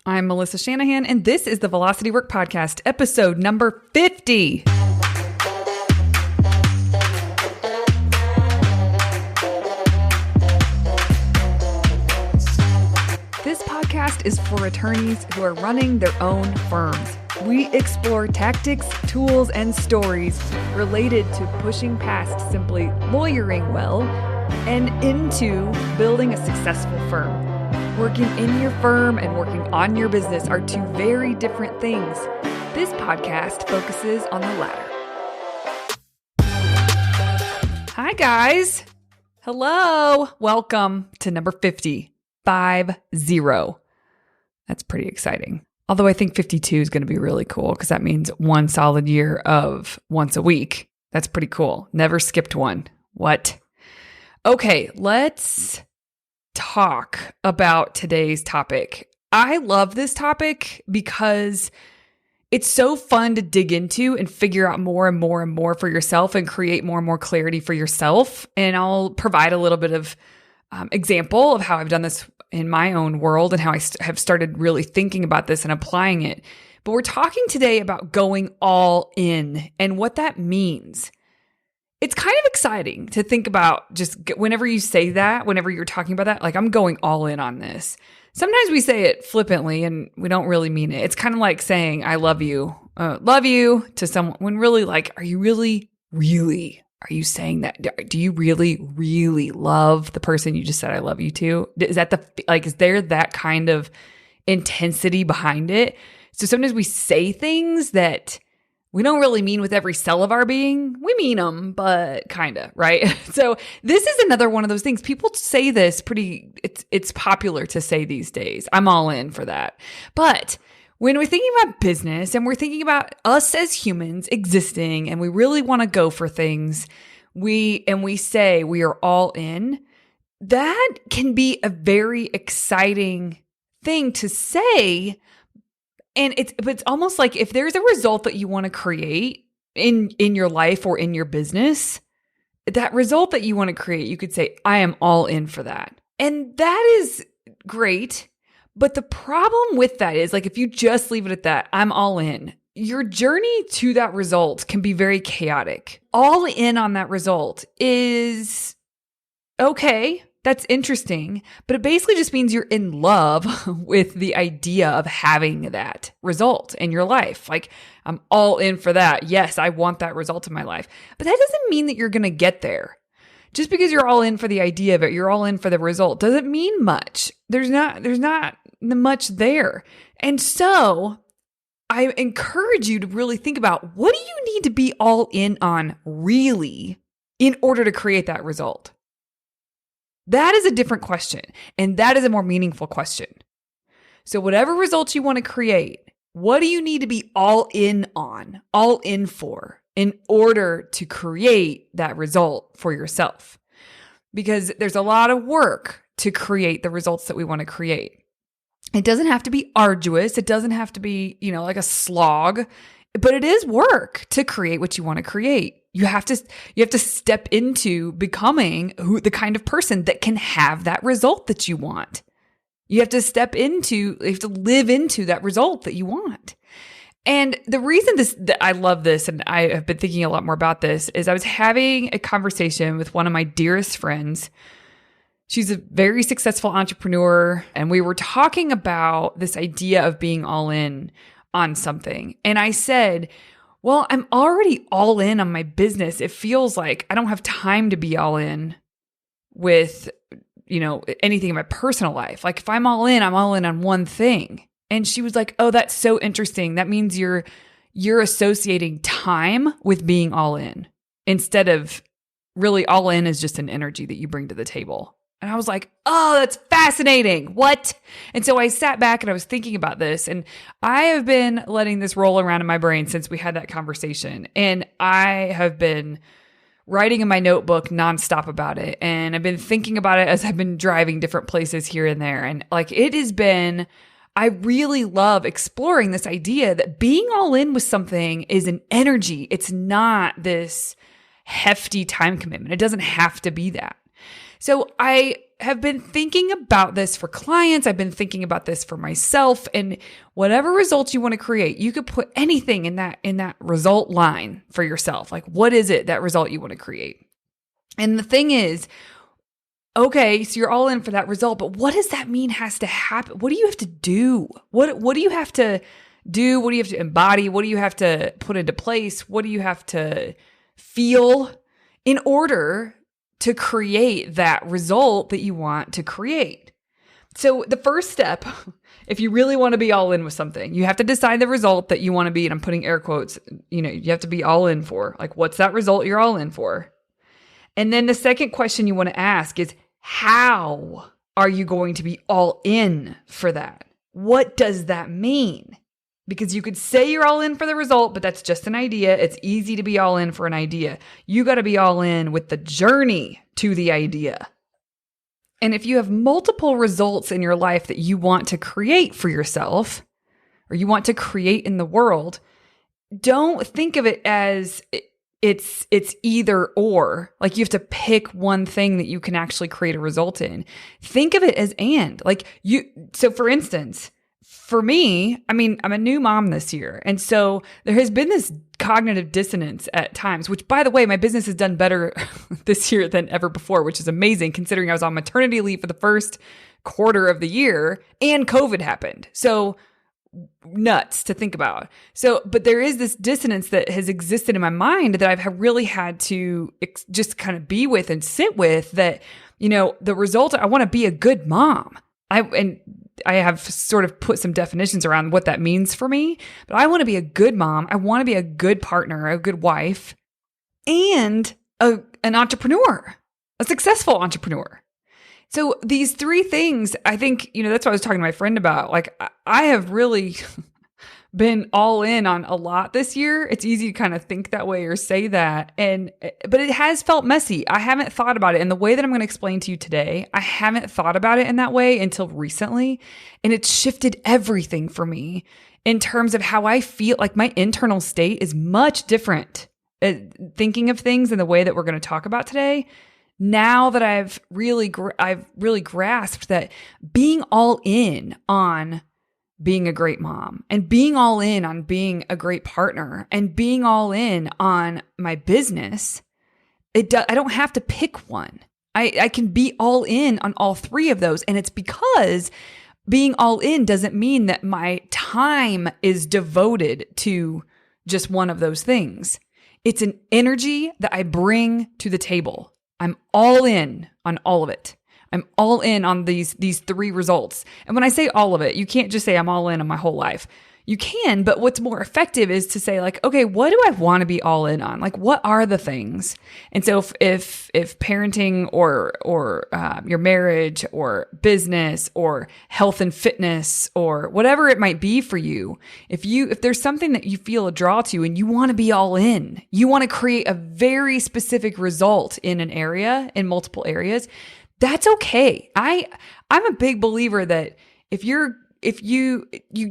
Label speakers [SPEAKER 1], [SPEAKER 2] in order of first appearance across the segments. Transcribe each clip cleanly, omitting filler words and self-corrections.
[SPEAKER 1] I'm Melissa Shanahan, and this is the Velocity Work Podcast, episode number 50. This podcast is for attorneys who are running their own firms. We explore tactics, tools, and stories related to pushing past simply lawyering well and into building a successful firm. Working in your firm and working on your business are two very different things. This podcast focuses on the latter. Hi, guys. Hello. Welcome to number 50. 50. That's pretty exciting. Although I think 52 is going to be really cool because that means one solid year of once a week. That's pretty cool. Never skipped one. What? Okay, let's talk about today's topic. I love this topic because it's so fun to dig into and figure out more and more and more for yourself and create more and more clarity for yourself. And I'll provide a little bit of example of how I've done this in my own world and how I have started really thinking about this and applying it. But we're talking today about going all in and what that means. It's kind of exciting to think about just whenever you say that, whenever you're talking about that, like I'm going all in on this. Sometimes we say it flippantly and we don't really mean it. It's kind of like saying, I love you to someone when really like, are you really, are you saying that? Do you really, really love the person you just said I love you to? Is that is there that kind of intensity behind it? So sometimes we say things that we don't really mean with every cell of our being. We mean them, but kind of, right? So this is another one of those things. People say this it's popular to say these days. I'm all in for that. But when we're thinking about business and we're thinking about us as humans existing and we really want to go for things, we say we are all in, that can be a very exciting thing to say. And it's almost like if there's a result that you want to create in your life or in your business, that result that you want to create, you could say, I am all in for that. And that is great. But the problem with that is like, if you just leave it at that, I'm all in, your journey to that result can be very chaotic. All in on that result is okay. That's interesting, but it basically just means you're in love with the idea of having that result in your life. Like, I'm all in for that. Yes, I want that result in my life. But that doesn't mean that you're going to get there. Just because you're all in for the idea of it, you're all in for the result, doesn't mean much. There's not much there. And so I encourage you to really think about, what do you need to be all in on really in order to create that result? That is a different question, and that is a more meaningful question. So whatever results you want to create, what do you need to be all in on, all in for, in order to create that result for yourself? Because there's a lot of work to create the results that we want to create. It doesn't have to be arduous. It doesn't have to be, like a slog, but it is work to create what you want to create. You have to step into becoming the kind of person that can have that result that you want. You have to live into that result that you want. And the reason that I love this, and I have been thinking a lot more about this, is I was having a conversation with one of my dearest friends. She's a very successful entrepreneur, and we were talking about this idea of being all in on something. And I said, well, I'm already all in on my business. It feels like I don't have time to be all in with, anything in my personal life. Like if I'm all in on one thing. And she was like, oh, that's so interesting. That means you're associating time with being all in instead of really all in is just an energy that you bring to the table. And I was like, oh, that's fascinating. What? And so I sat back and I was thinking about this, and I have been letting this roll around in my brain since we had that conversation. And I have been writing in my notebook nonstop about it. And I've been thinking about it as I've been driving different places here and there. And I really love exploring this idea that being all in with something is an energy. It's not this hefty time commitment. It doesn't have to be that. So I have been thinking about this for clients. I've been thinking about this for myself, and whatever results you want to create, you could put anything in that result line for yourself. Like, what is it, that result you want to create? And the thing is, okay, so you're all in for that result, but what does that mean has to happen? What do you have to do? What do you have to do? What do you have to embody? What do you have to put into place? What do you have to feel in order to create that result that you want to create? So the first step, if you really want to be all in with something, you have to decide the result that you want to be, and I'm putting air quotes, you have to be all in for. Like, what's that result you're all in for? And then the second question you want to ask is, how are you going to be all in for that? What does that mean? Because you could say you're all in for the result, but that's just an idea. It's easy to be all in for an idea. You got to be all in with the journey to the idea. And if you have multiple results in your life that you want to create for yourself, or you want to create in the world, don't think of it as it's either or, like you have to pick one thing that you can actually create a result in. Think of it as and. So for instance, for me, I'm a new mom this year. And so there has been this cognitive dissonance at times, which, by the way, my business has done better this year than ever before, which is amazing considering I was on maternity leave for the first quarter of the year and COVID happened. So nuts to think about. So, but there is this dissonance that has existed in my mind that I've really had to just kind of be with and sit with, that, the result, I want to be a good mom. I have sort of put some definitions around what that means for me, but I want to be a good mom. I want to be a good partner, a good wife, and an entrepreneur, a successful entrepreneur. So these three things, I think, that's what I was talking to my friend about. Like, I have really been all in on a lot this year. It's easy to kind of think that way or say that. But it has felt messy. I haven't thought about it in the way that I'm going to explain to you today. I haven't thought about it in that way until recently. And it's shifted everything for me in terms of how I feel. Like, my internal state is much different thinking of things in the way that we're going to talk about today. Now that I've really grasped that being all in on being a great mom, and being all in on being a great partner, and being all in on my business, I don't have to pick one. I can be all in on all three of those. And it's because being all in doesn't mean that my time is devoted to just one of those things. It's an energy that I bring to the table. I'm all in on all of it. I'm all in on these three results. And when I say all of it, you can't just say I'm all in on my whole life. You can, but what's more effective is to say, like, okay, what do I want to be all in on? Like, what are the things? And so if parenting or your marriage or business or health and fitness or whatever it might be for you, if there's something that you feel a draw to and you want to be all in, you want to create a very specific result in an area, in multiple areas, that's okay. I'm a big believer that if you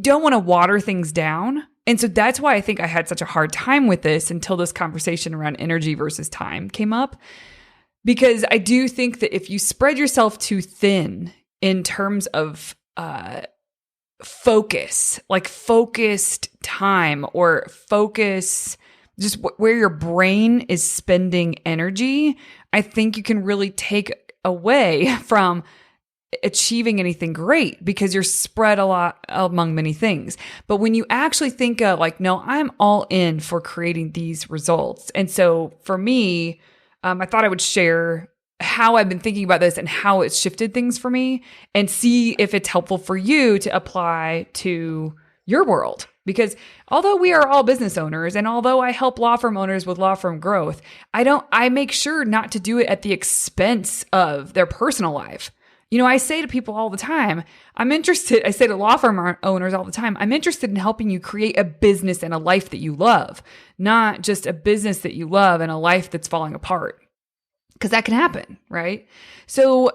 [SPEAKER 1] don't want to water things down. And so that's why I think I had such a hard time with this until this conversation around energy versus time came up. Because I do think that if you spread yourself too thin in terms of focus, like focused time or focus, just where your brain is spending energy, I think you can really take away from achieving anything great because you're spread a lot among many things. But when you actually think of like, no, I'm all in for creating these results. And so for me, I thought I would share how I've been thinking about this and how it's shifted things for me and see if it's helpful for you to apply to your world. Because although we are all business owners and although I help law firm owners with law firm growth, I make sure not to do it at the expense of their personal life. I say to people all the time, I say to law firm owners all the time, I'm interested in helping you create a business and a life that you love, not just a business that you love and a life that's falling apart. Because that can happen, right? So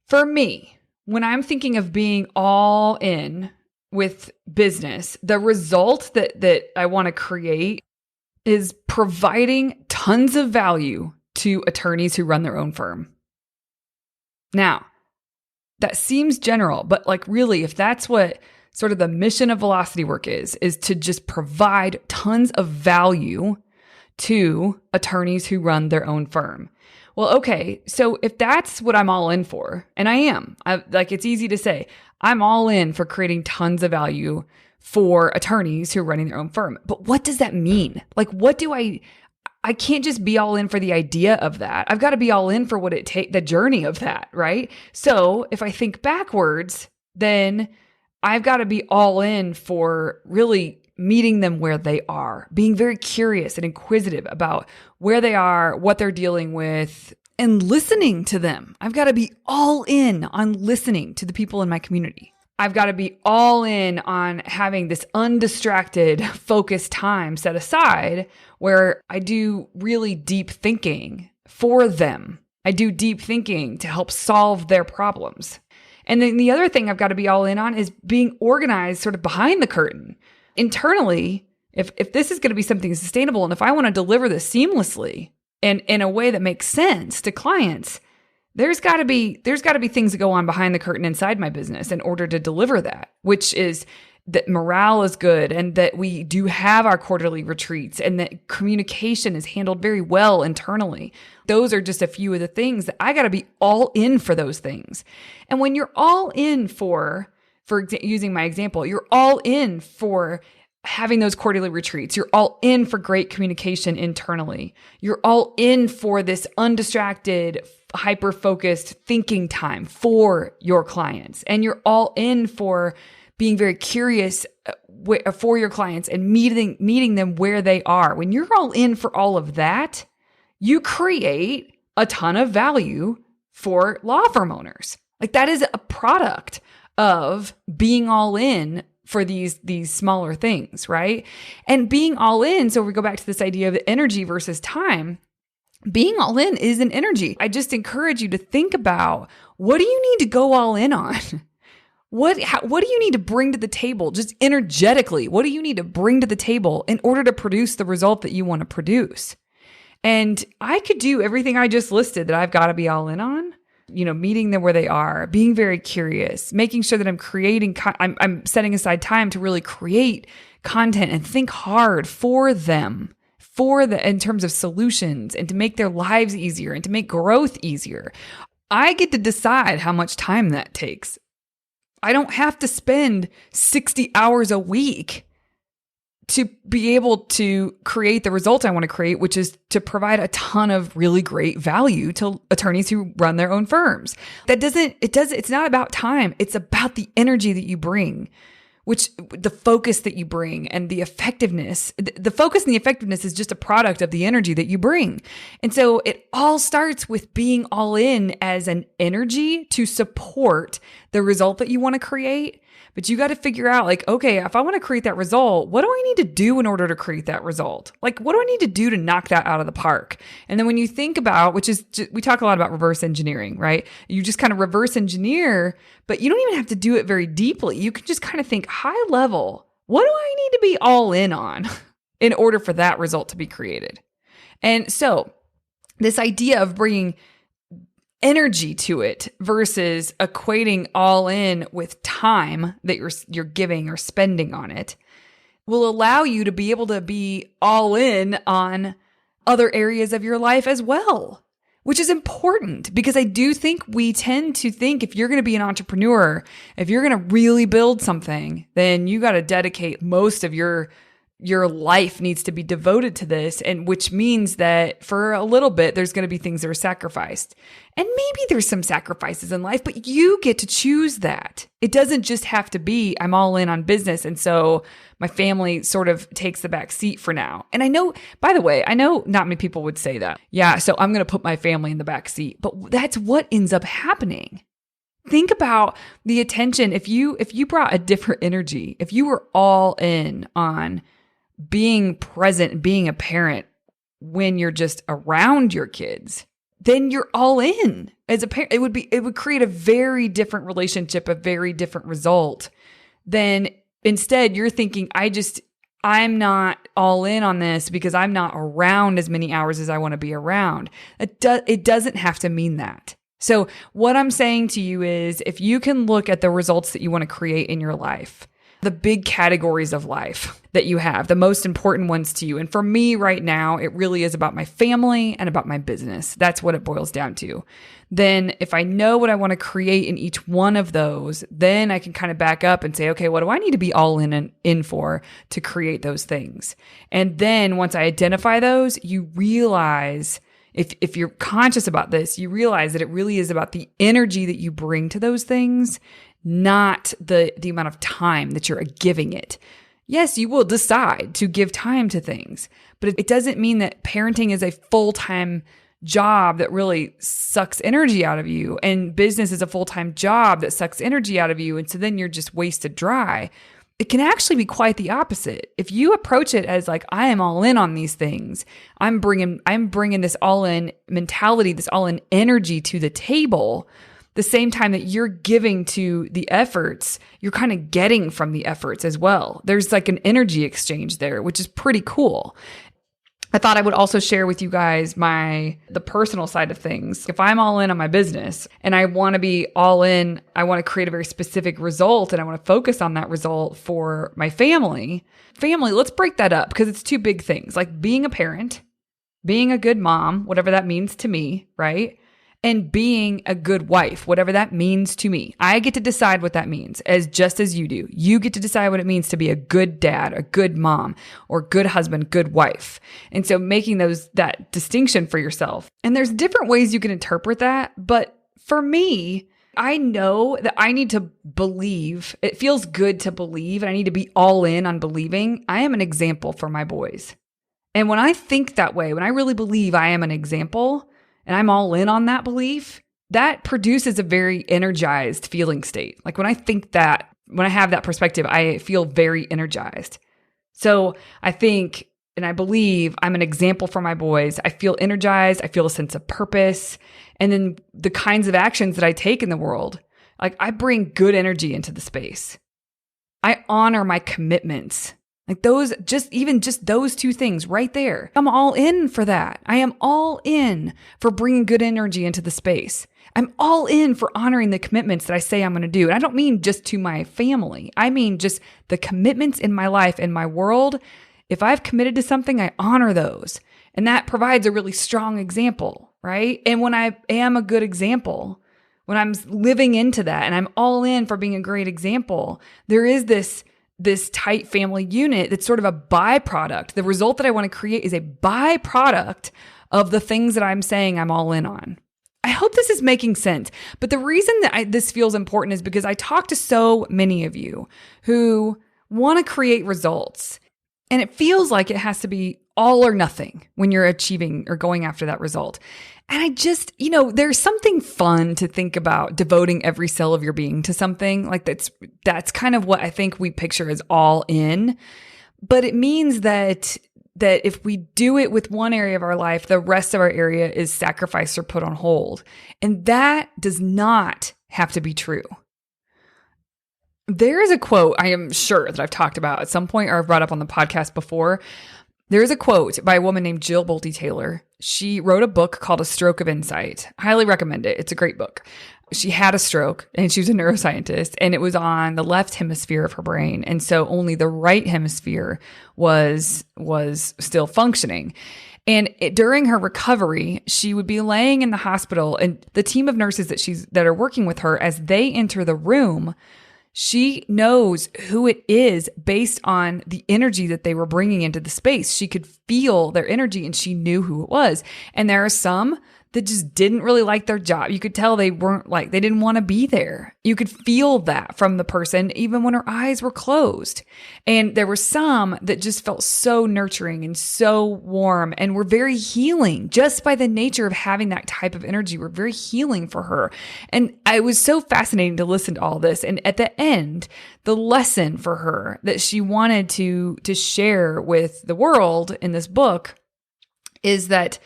[SPEAKER 1] for me, when I'm thinking of being all in with business, the result that I want to create is providing tons of value to attorneys who run their own firm. Now, that seems general, but like really, if that's what sort of the mission of Velocity Work is to just provide tons of value to attorneys who run their own firm. Well, okay, so if that's what I'm all in for, and I am, it's easy to say, I'm all in for creating tons of value for attorneys who are running their own firm. But what does that mean? Like, what do I can't just be all in for the idea of that. I've got to be all in for what it takes, the journey of that, right? So if I think backwards, then I've got to be all in for really meeting them where they are, being very curious and inquisitive about where they are, what they're dealing with, and listening to them. I've got to be all in on listening to the people in my community. I've got to be all in on having this undistracted, focused time set aside where I do really deep thinking for them. I do deep thinking to help solve their problems. And then the other thing I've got to be all in on is being organized sort of behind the curtain. Internally, if this is going to be something sustainable, and if I want to deliver this seamlessly and in a way that makes sense to clients, there's got to be things that go on behind the curtain inside my business in order to deliver that, which is that morale is good and that we do have our quarterly retreats and that communication is handled very well internally. Those are just a few of the things that I got to be all in for those things. And when you're all in for using my example, you're all in for having those quarterly retreats. You're all in for great communication internally. You're all in for this undistracted, hyper-focused thinking time for your clients. And you're all in for being very curious for your clients and meeting them where they are. When you're all in for all of that, you create a ton of value for law firm owners. Like that is a product of being all in for these smaller things, right? And being all in, so we go back to this idea of energy versus time. Being all in is an energy. I just encourage you to think about, what do you need to go all in on? What do you need to bring to the table just energetically? What do you need to bring to the table in order to produce the result that you want to produce? And I could do everything I just listed that I've got to be all in on, meeting them where they are, being very curious, making sure that I'm setting aside time to really create content and think hard for them, in terms of solutions and to make their lives easier and to make growth easier. I get to decide how much time that takes. I don't have to spend 60 hours a week to be able to create the result I want to create, which is to provide a ton of really great value to attorneys who run their own firms. It's not about time. It's about the energy that you bring, which the focus that you bring and the effectiveness. The focus and the effectiveness is just a product of the energy that you bring. And so it all starts with being all in as an energy to support the result that you want to create. But you got to figure out okay, if I want to create that result, what do I need to do in order to create that result? What do I need to do to knock that out of the park? And then when you think about, we talk a lot about reverse engineering, right? You just kind of reverse engineer, but you don't even have to do it very deeply. You can just kind of think high level, what do I need to be all in on in order for that result to be created? And so this idea of bringing energy to it versus equating all in with time that you're giving or spending on it will allow you to be able to be all in on other areas of your life as well, which is important because I do think we tend to think if you're going to be an entrepreneur, if you're going to really build something, then you got to dedicate most of your life needs to be devoted to this, and which means that for a little bit, there's going to be things that are sacrificed. And maybe there's some sacrifices in life, but you get to choose that. It doesn't just have to be, I'm all in on business, and so my family sort of takes the back seat for now. And I know, by the way, not many people would say that. Yeah, so I'm going to put my family in the back seat, but that's what ends up happening. Think about the attention. If you brought a different energy, if you were all in on being present, being a parent when you're just around your kids, then you're all in as a parent. It would create a very different relationship, a very different result than instead you're thinking, I'm not all in on this because I'm not around as many hours as I want to be around. It doesn't have to mean that. So what I'm saying to you is, if you can look at the results that you want to create in your life, the big categories of life that you have, the most important ones to you. And for me right now, it really is about my family and about my business. That's what it boils down to. Then if I know what I want to create in each one of those, then I can kind of back up and say, okay, what do I need to be all in for to create those things? And then once I identify those, you realize, if you're conscious about this, you realize that it really is about the energy that you bring to those things, not the amount of time that you're giving it. Yes, you will decide to give time to things, but it doesn't mean that parenting is a full-time job that really sucks energy out of you, and business is a full-time job that sucks energy out of you, and so then you're just wasted dry. It can actually be quite the opposite. If you approach it as like, I am all in on these things, I'm bringing this all in mentality, this all in energy to the table, the same time that you're giving to the efforts, you're kind of getting from the efforts as well. There's like an energy exchange there, which is pretty cool. I thought I would also share with you guys the personal side of things. If I'm all in on my business and I want to be all in, I want to create a very specific result and I want to focus on that result for my family, let's break that up, because it's two big things, like being a parent, being a good mom, whatever that means to me, right? And being a good wife, whatever that means to me. I get to decide what that means, just as you do. You get to decide what it means to be a good dad, a good mom, or good husband, good wife. And so making that distinction for yourself. And there's different ways you can interpret that. But for me, I know that I need to believe. It feels good to believe, and I need to be all in on believing I am an example for my boys. And when I think that way, when I really believe I am an example, and I'm all in on that belief, that produces a very energized feeling state. Like when I think that, when I have that perspective, I feel very energized. So I think, and I believe I'm an example for my boys. I feel energized. I feel a sense of purpose. And then the kinds of actions that I take in the world, like I bring good energy into the space. I honor my commitments. Like just those two things right there. I'm all in for that. I am all in for bringing good energy into the space. I'm all in for honoring the commitments that I say I'm going to do. And I don't mean just to my family. I mean just the commitments in my life, in my world. If I've committed to something, I honor those. And that provides a really strong example, right? And when I am a good example, when I'm living into that and I'm all in for being a great example, there is this tight family unit that's sort of a byproduct. The result that I want to create is a byproduct of the things that I'm saying I'm all in on. I hope this is making sense. But the reason that this feels important is because I talk to so many of you who want to create results, and it feels like it has to be all or nothing when you're achieving or going after that result. And I just, there's something fun to think about devoting every cell of your being to something. Like that's kind of what I think we picture as all in. But it means that if we do it with one area of our life, the rest of our area is sacrificed or put on hold. And that does not have to be true. There is a quote I am sure that I've talked about at some point or I've brought up on the podcast before. There is a quote by a woman named Jill Bolte Taylor. She wrote a book called A Stroke of Insight. I highly recommend it. It's a great book. She had a stroke and she was a neuroscientist, and it was on the left hemisphere of her brain. And so only the right hemisphere was still functioning. And during her recovery, she would be laying in the hospital, and the team of nurses that are working with her, as they enter the room, she knows who it is based on the energy that they were bringing into the space. She could feel their energy and she knew who it was. And there are some that just didn't really like their job. You could tell they didn't want to be there. You could feel that from the person, even when her eyes were closed. And there were some that just felt so nurturing and so warm and were very healing just by the nature of having that type of energy. Were very healing for her. And it was so fascinating to listen to all this. And at the end, the lesson for her that she wanted to share with the world in this book is that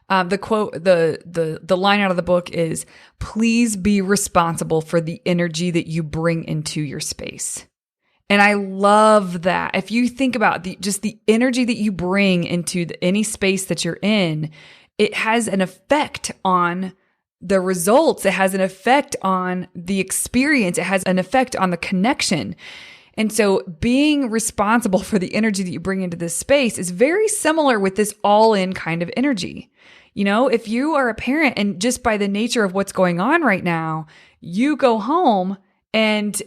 [SPEAKER 1] the quote, the line out of the book is, please be responsible for the energy that you bring into your space. And I love that. If you think about the energy that you bring into any space that you're in, it has an effect on the results. It has an effect on the experience. It has an effect on the connection. And so being responsible for the energy that you bring into this space is very similar with this all-in kind of energy. You know, if you are a parent and just by the nature of what's going on right now, you go home and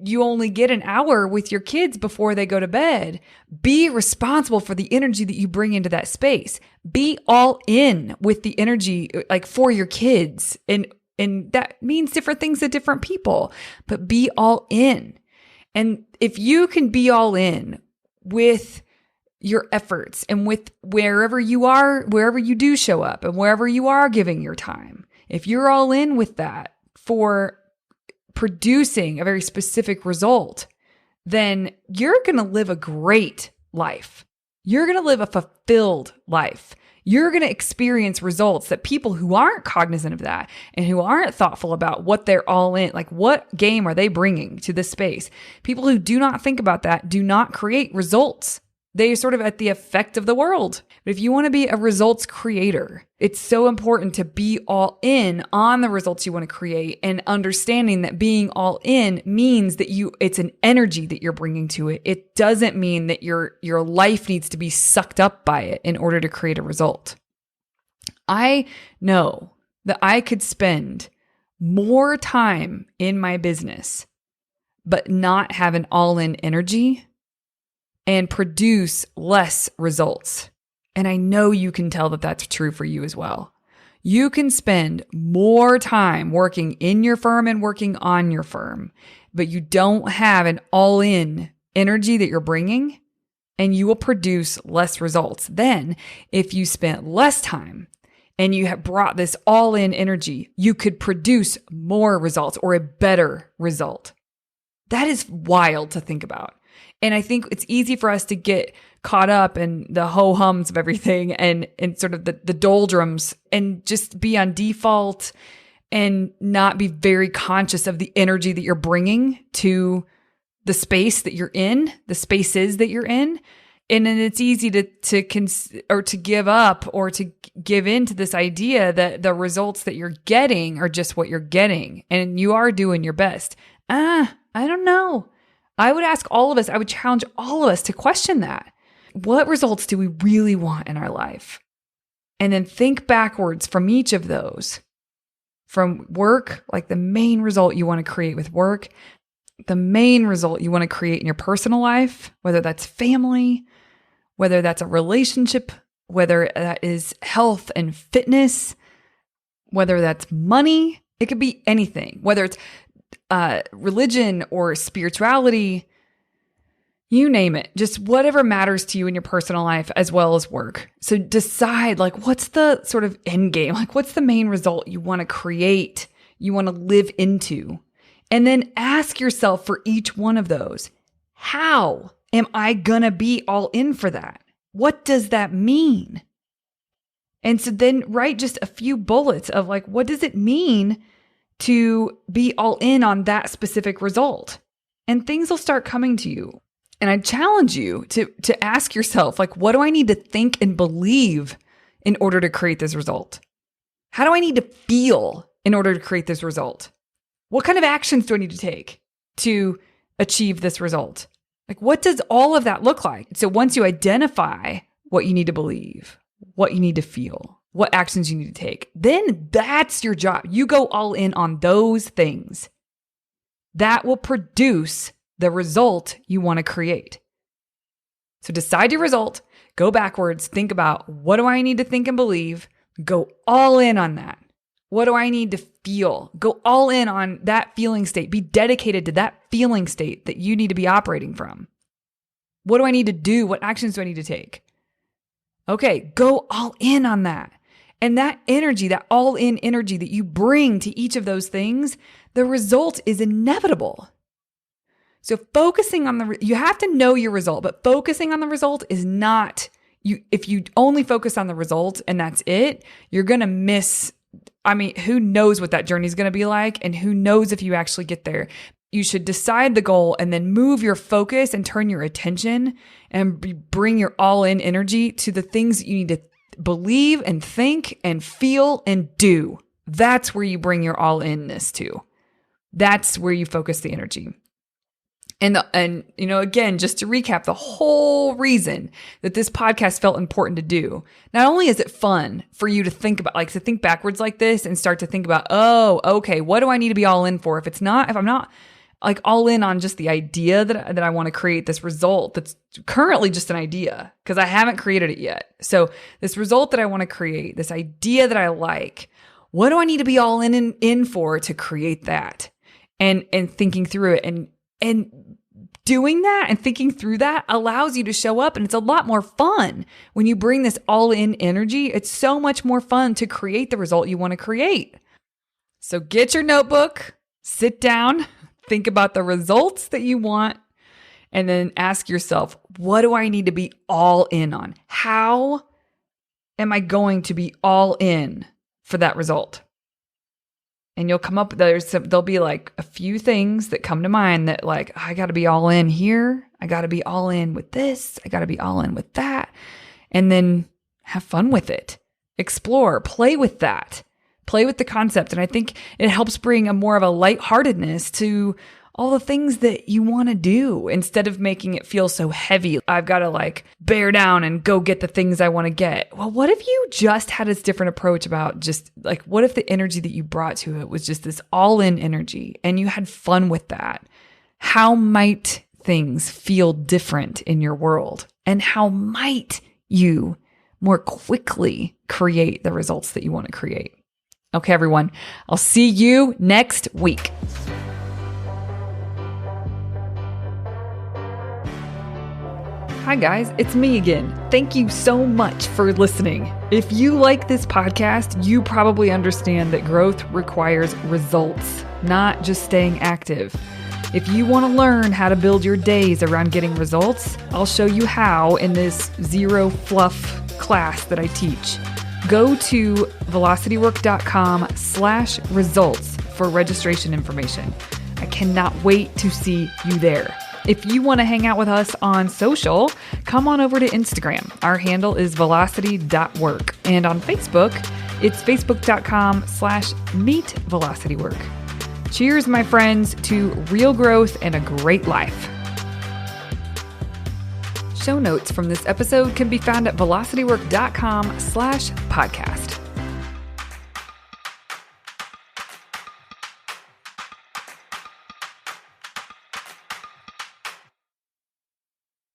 [SPEAKER 1] you only get an hour with your kids before they go to bed, be responsible for the energy that you bring into that space. Be all in with the energy, like for your kids. And that means different things to different people, but be all in. And if you can be all in with your efforts and with wherever you are, wherever you do show up and wherever you are giving your time, if you're all in with that for producing a very specific result, then you're going to live a great life. You're going to live a fulfilled life. You're going to experience results that people who aren't cognizant of that and who aren't thoughtful about what they're all in, like what game are they bringing to this space? People who do not think about that do not create results. They are sort of at the effect of the world. But if you want to be a results creator, it's so important to be all in on the results you want to create, and understanding that being all in means that it's an energy that you're bringing to it. It doesn't mean that your life needs to be sucked up by it in order to create a result. I know that I could spend more time in my business, but not have an all-in energy and produce less results. And I know you can tell that that's true for you as well. You can spend more time working in your firm and working on your firm, but you don't have an all-in energy that you're bringing, and you will produce less results. Then, if you spent less time and you have brought this all-in energy, you could produce more results or a better result. That is wild to think about. And I think it's easy for us to get caught up in the ho-hums of everything and sort of the doldrums and just be on default and not be very conscious of the energy that you're bringing to the space that you're in, the spaces that you're in. And then it's easy to give up or to give in to this idea that the results that you're getting are just what you're getting and you are doing your best. I don't know. I would ask all of us, I would challenge all of us to question that. What results do we really want in our life? And then think backwards from each of those. From work, like the main result you want to create with work, the main result you want to create in your personal life, whether that's family, whether that's a relationship, whether that is health and fitness, whether that's money, it could be anything, whether it's religion or spirituality, you name it, just whatever matters to you in your personal life as well as work. So decide, like, what's the sort of end game? Like, what's the main result you want to create, you want to live into? And then ask yourself for each one of those, how am I going to be all in for that? What does that mean? And so then write just a few bullets of like, what does it mean to be all in on that specific result? And things will start coming to you. And I challenge you to ask yourself, like, what do I need to think and believe in order to create this result? How do I need to feel in order to create this result? What kind of actions do I need to take to achieve this result? Like, what does all of that look like? So once you identify what you need to believe, what you need to feel, what actions you need to take, then that's your job. You go all in on those things. That will produce the result you want to create. So decide your result, go backwards, think about, what do I need to think and believe? Go all in on that. What do I need to feel? Go all in on that feeling state. Be dedicated to that feeling state that you need to be operating from. What do I need to do? What actions do I need to take? Okay, go all in on that. And that energy, that all-in energy that you bring to each of those things, the result is inevitable. So focusing on you have to know your result, but focusing on the result is not, if you only focus on the result and that's it, you're going to miss, who knows what that journey is going to be like, and who knows if you actually get there. You should decide the goal and then move your focus and turn your attention and bring your all-in energy to the things that you need to believe and think and feel and do. That's where you bring your all-inness to. That's where you focus the energy. And again, just to recap, the whole reason that this podcast felt important to do, not only is it fun for you to think about, like to think backwards like this and start to think about, oh, okay, what do I need to be all in for? If I'm not like all in on just the idea that I want to create this result that's currently just an idea because I haven't created it yet. So this result that I want to create, this idea that I like, what do I need to be all in for to create that? And thinking through it and doing that and thinking through that allows you to show up, and it's a lot more fun when you bring this all in energy. It's so much more fun to create the result you want to create. So get your notebook, sit down, think about the results that you want, and then ask yourself, what do I need to be all in on? How am I going to be all in for that result? And you'll come up, there'll be like a few things that come to mind that like, I got to be all in here. I got to be all in with this. I got to be all in with that. And then have fun with it. Explore, play with that. Play with the concept. And I think it helps bring a more of a lightheartedness to all the things that you want to do instead of making it feel so heavy. I've got to like bear down and go get the things I want to get. Well, what if you just had a different approach about just like, what if the energy that you brought to it was just this all in energy and you had fun with that? How might things feel different in your world? And how might you more quickly create the results that you want to create? Okay, everyone, I'll see you next week. Hi guys, it's me again. Thank you so much for listening. If you like this podcast, you probably understand that growth requires results, not just staying active. If you want to learn how to build your days around getting results, I'll show you how in this zero fluff class that I teach. Go to velocitywork.com/results for registration information. I cannot wait to see you there. If you want to hang out with us on social, come on over to Instagram. Our handle is velocity.work. And on Facebook, it's facebook.com/meetvelocitywork. Cheers, my friends, to real growth and a great life. Show notes from this episode can be found at velocitywork.com/podcast.